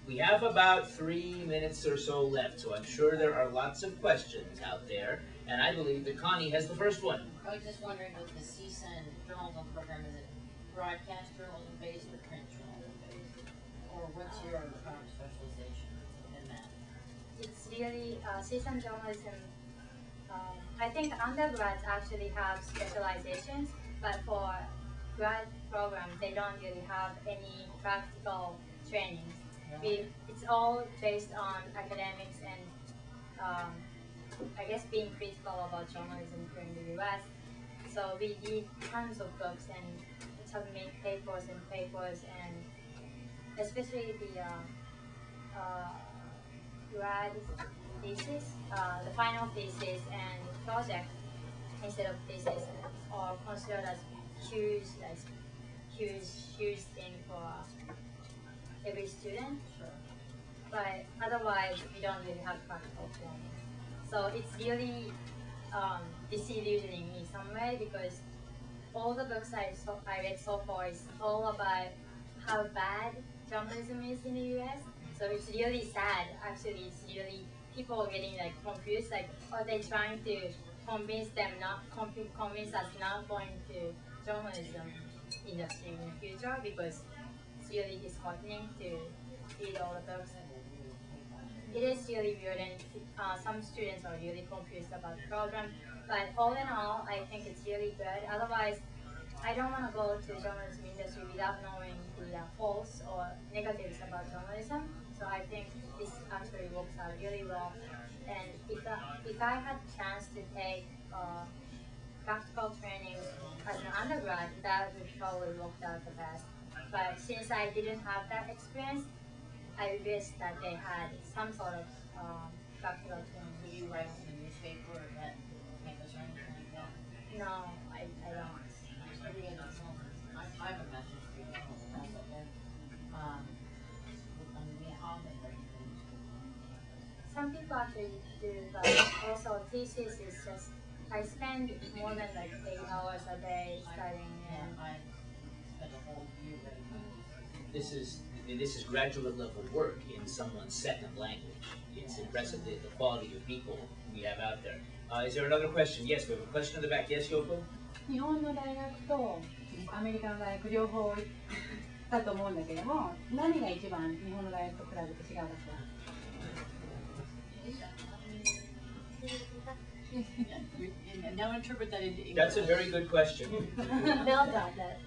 We have about 3 minutes or so left, so I'm sure there are lots of questions out there, and I believe that Connie has the first one. I was just wondering, with the CSUN journalism program, is it broadcast journalism based or print journalism based? Or what's your specialization in that? It's really CSUN journalism. I think undergrads actually have specializations, but for grad programs, they don't really have any practical trainings. It's all based on academics and I guess being critical about journalism here in the US. So we read tons of books and submit papers and especially the grad thesis, the final thesis and project instead of thesis are considered as huge thing for every student. Sure. But otherwise, we don't really have practical training. So it's really disillusioning me some way because all the books I read so far is all about how bad journalism is in the US. So it's really sad. Actually, it's really people are getting like confused. Like, are they trying to convince us not going to journalism industry in the future? Because it's really disheartening to read all the books. It is really weird, and some students are really confused about the program. But all in all, I think it's really good. Otherwise, I don't want to go to journalism industry without knowing the false or negatives about journalism. So I think this actually works out really well. And if I had a chance to take practical training as an undergrad, that would probably work out the best. But since I didn't have that experience, I wish that they had some sort of practical training. Do you write in the newspaper or at campus or anything like that? No, I don't. I have a master's degree in also, and how they write in the newspaper. Some people actually do, but also thesis is just, I spend more than like 8 hours a day studying. And I spent a whole year writing. This is graduate level work in someone's second language. It's impressive the quality of people we have out there. Is there another question? Yes, we have a question in the back. Yes, Yoko? 日本の大学とアメリカの大学両方行ったと思うんだけども、何が一番日本の大学と比べて違うかしら？ Now interpret that into English. That's a very good question. Well done, that.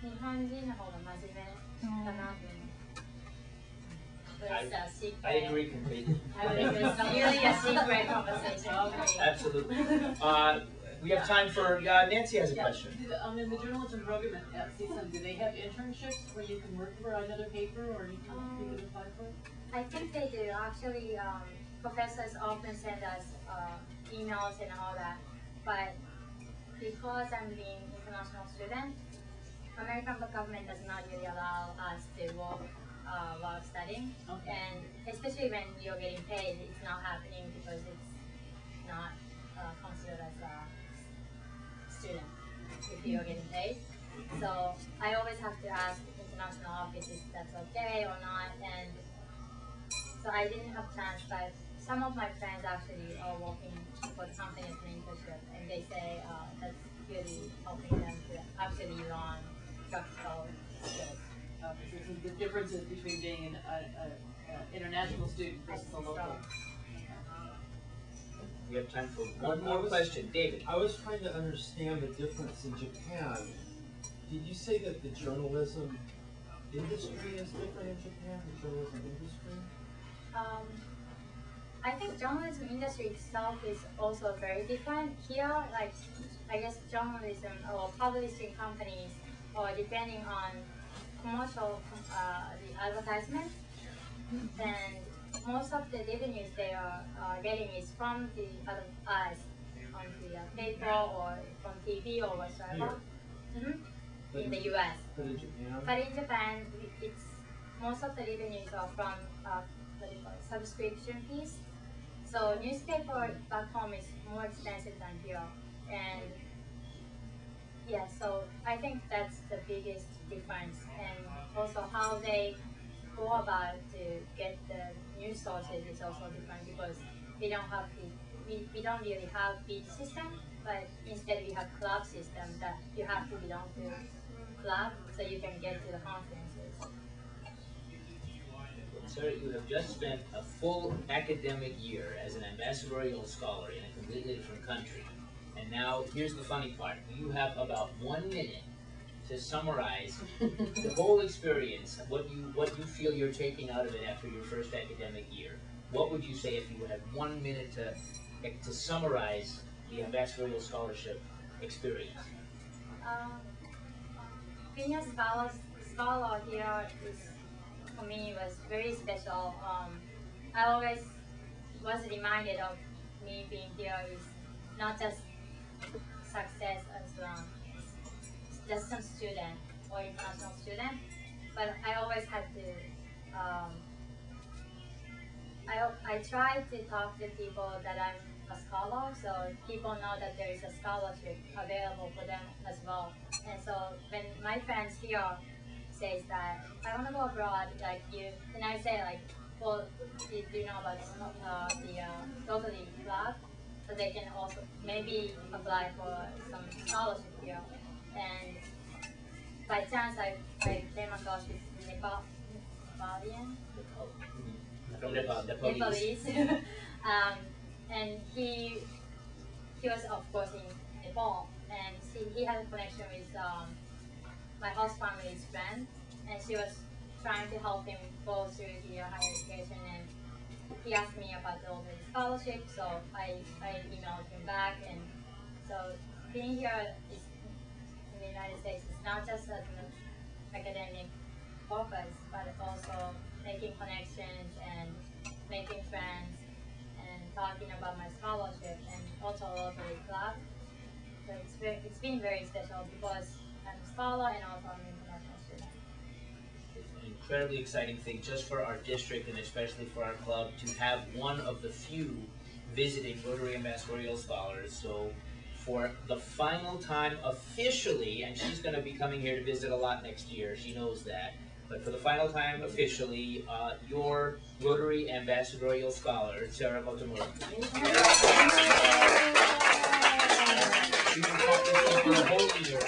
日本人の方が真面目だなって思う。It's a secret. I agree completely. It's really a secret conversation. Absolutely. We have time for, Nancy has a question. In the journalism program at CSUN, do they have internships where you can work for another paper or you can apply for it? I think they do. Actually, professors often send us emails and all that. But because I'm being international student, American government does not really allow us to work while studying. Okay. And especially when you're getting paid, it's not happening because it's not considered as a student if you're getting paid. So I always have to ask international office if that's okay or not. And so I didn't have chance, but some of my friends actually are working for the company as an internship, and they say that's really helping them to actually learn practical skills. So the differences between being an international student versus a local. We have time for one more question. David. I was trying to understand the difference in Japan. Did you say that the journalism industry is different in Japan, the journalism industry? I think journalism industry itself is also very different. Here, like, I guess journalism or publishing companies are depending on commercial, the advertisement, and most of the revenues they are getting is from the other ads on the paper or from TV or whatsoever. In the US. But in Japan? But in Japan, it's most of the revenues are from subscription fees. So newspaper back home is more expensive than here, and Yeah, so I think that's the biggest difference, and also how they go about to get the news sources is also different because we don't have we don't really have beat system, but instead we have club system that you have to belong to club so you can get to the conferences. Sir, you have just spent a full academic year as an ambassadorial scholar in a completely different country. And now, here's the funny part. You have about 1 minute to summarize the whole experience, what you feel you're taking out of it after your first academic year. What would you say if you had 1 minute to summarize the ambassadorial scholarship experience? Being a scholar here is, for me, was very special. I always was reminded of me being here is not just success as just some student or international student, but I always had to. I try to talk to people that I'm a scholar, so people know that there is a scholarship available for them as well. And so when my friends here says that I want to go abroad, like you, and I say like, well, do you know about the Rotary Club? So they can also maybe apply for some scholarship here. And by chance, I came across this Nepalian. From Nepal, Nepalese. And he was of course in Nepal, and he had a connection with my host family's friend, and she was trying to help him go through the higher education, and he asked me about the Rotary scholarship, so I emailed him back, and so being here is, in the United States is not just an academic purpose, but also making connections and making friends and talking about my scholarship and also Rotary Club. So it's been very special because I'm a scholar and also I'm an international student. It's an incredibly exciting thing just for our district and especially for our club to have one of the few visiting Rotary Ambassadorial Scholars. So for the final time officially, and she's going to be coming here to visit a lot next year, she knows that, but for the final time officially, your Rotary Ambassadorial Scholar, Sara Motomura. You've been practicing for a whole year.